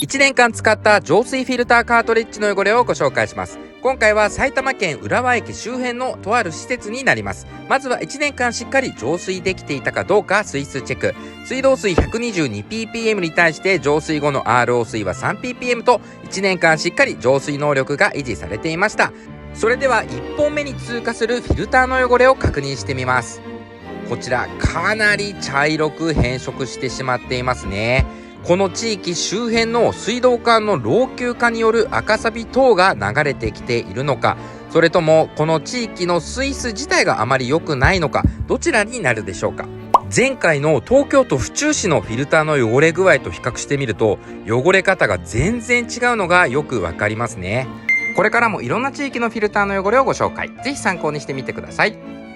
1年間使った浄水フィルターカートリッジの汚れをご紹介します。今回は埼玉県浦和駅周辺のとある施設になります。まずは1年間しっかり浄水できていたかどうか水質チェック。水道水 122ppm に対して浄水後の RO 水は 3ppm と1年間しっかり浄水能力が維持されていました。それでは1本目に通過するフィルターの汚れを確認してみます。こちらかなり茶色く変色してしまっていますね。この地域周辺の水道管の老朽化による赤サビ等が流れてきているのか、それともこの地域の水質自体があまり良くないのか、どちらになるでしょうか。前回の東京都府中市のフィルターの汚れ具合と比較してみると、汚れ方が全然違うのがよくわかりますね。これからもいろんな地域のフィルターの汚れをご紹介、ぜひ参考にしてみてください。